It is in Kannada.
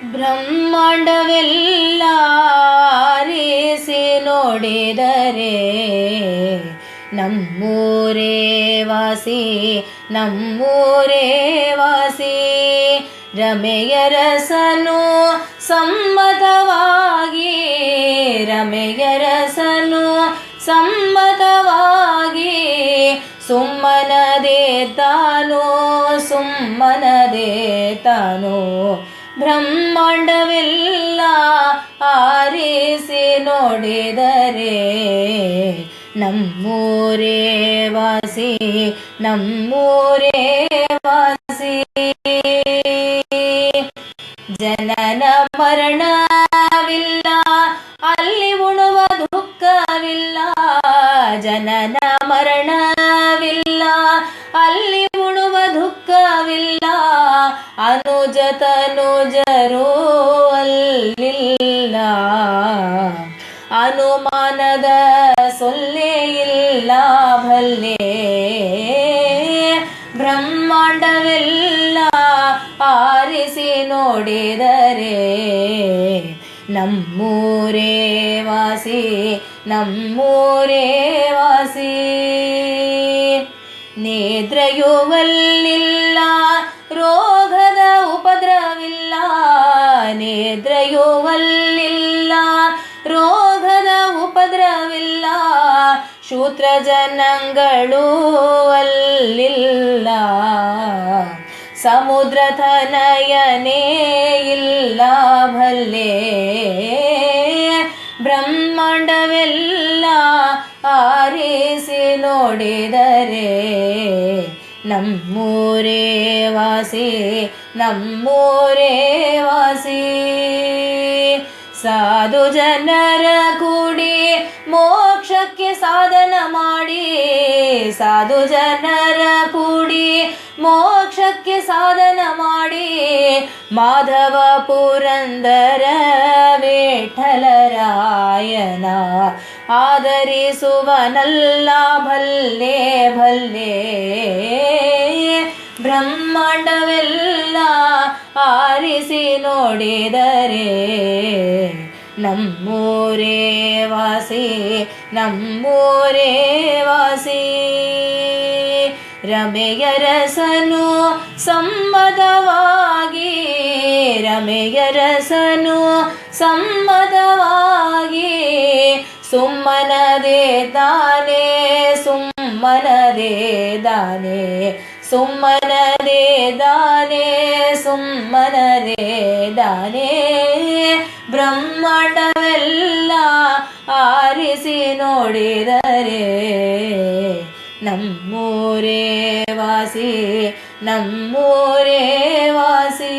ಬ್ರಹ್ಮಾಂಡವೆಲ್ಲ ಆರಿಸಿ ನೋಡಿದರೆ ನಮ್ಮೂರೇ ವಾಸಿ, ನಮ್ಮೂರೇ ವಾಸಿ. ರಮೆಯರಸನು ಸಮ್ಮತವಾಗಿ, ರಮೆಯರಸನು ಸಮ್ಮತವಾಗಿ ಸುಮ್ಮನದೇ ತಾನು, ಸುಮ್ಮನದೇ ತಾನು. ಬ್ರಹ್ಮಾಂಡವೆಲ್ಲ ಆರಿಸಿ ನೋಡಿದರೆ ನಮ್ಮೂರೇ ವಾಸಿ, ನಮ್ಮೂರೇ ವಾಸಿ. ಜನನ ಮರಣವಿಲ್ಲ, ಅಲ್ಲಿ ಉಣುವ ದುಃಖವಿಲ್ಲ. ಜನನ ಮರಣವಿಲ್ಲ, ಅಲ್ಲಿ ಉಣುವ ದುಃಖವಿಲ್ಲ. ಅನುಜ ತನುಜರು ಅಲ್ಲಿಲ್ಲ, ಅನುಮಾನದ ಸೊಲ್ಲೆ ಇಲ್ಲ ಭಲ್ಲೆ. ಬ್ರಹ್ಮಾಂಡವೆಲ್ಲ ಆರಿಸಿ ನೋಡಿದರೆ ನಮ್ಮೂರೇ ವಾಸಿ, ನಮ್ಮೂರೇ ವಾಸಿ. ನೇದ್ರೆಯುವಲ್ಲಿಲ್ಲ, ರೋಗದ ಉಪದ್ರವಿಲ್ಲ. ನೇದ್ರೆಯುವಲ್ಲಿಲ್ಲ, ರೋಗದ ಉಪದ್ರವಿಲ್ಲ. ಶೂದ್ರ ಜನಗಳು ಅಲ್ಲಿಲ್ಲ, ಸಮುದ್ರ ತನಯನೇ ಇಲ್ಲ ಭಲ್ಲೆ. ಬ್ರಹ್ಮಾಂಡವೆಲ್ಲ ಆರಿಸಿ ನೋಡಿದರೆ ನಮ್ಮೂರೇ ವಾಸಿ, ನಮ್ಮೂರೇ ವಾಸಿ. ಸಾಧು ಜನರ ಕೂಡಿ ಮೋಕ್ಷಕ್ಕೆ ಸಾಧನ ಮಾಡಿ, ಸಾಧು ಜನರ ಕೂಡಿ ಮೋಕ್ಷಕ್ಕೆ ಸಾಧನ ಮಾಡಿ. ಮಾಧವ ಪುರಂದರ ವಿಠಲರಾಯನ ಆದರಿಸುವನಲ್ಲ ಭಲ್ಲೆ ಭಲ್ಲೆ. ಬ್ರಹ್ಮಾಂಡವೆಲ್ಲ ಆರಿಸಿ ನೋಡಿದರೆ ನಮ್ಮೂರೇ ವಾಸಿ, ನಮ್ಮೂರೇ ವಾಸಿ. ರಮೆಯರಸನು ಸಮ್ಮತವಾಗಿ, ರಮೆಯರಸನು ಸಮ್ಮತವಾಗಿ ಸುಮ್ಮನದೇ ತಾನೇ, ಸುಮ್ಮನದೇ ದಾನೆ. ಸುಮ್ಮನದೇ ದಾನೆ, ಸುಮ್ಮನದೇ ದಾನೆ. ಬ್ರಹ್ಮಾಂಡವೆಲ್ಲ ಆರಿಸಿ ನೋಡಿದರೆ ನಮ್ಮೂರೇ ವಾಸಿ, ನಮ್ಮೂರೇ ವಾಸಿ.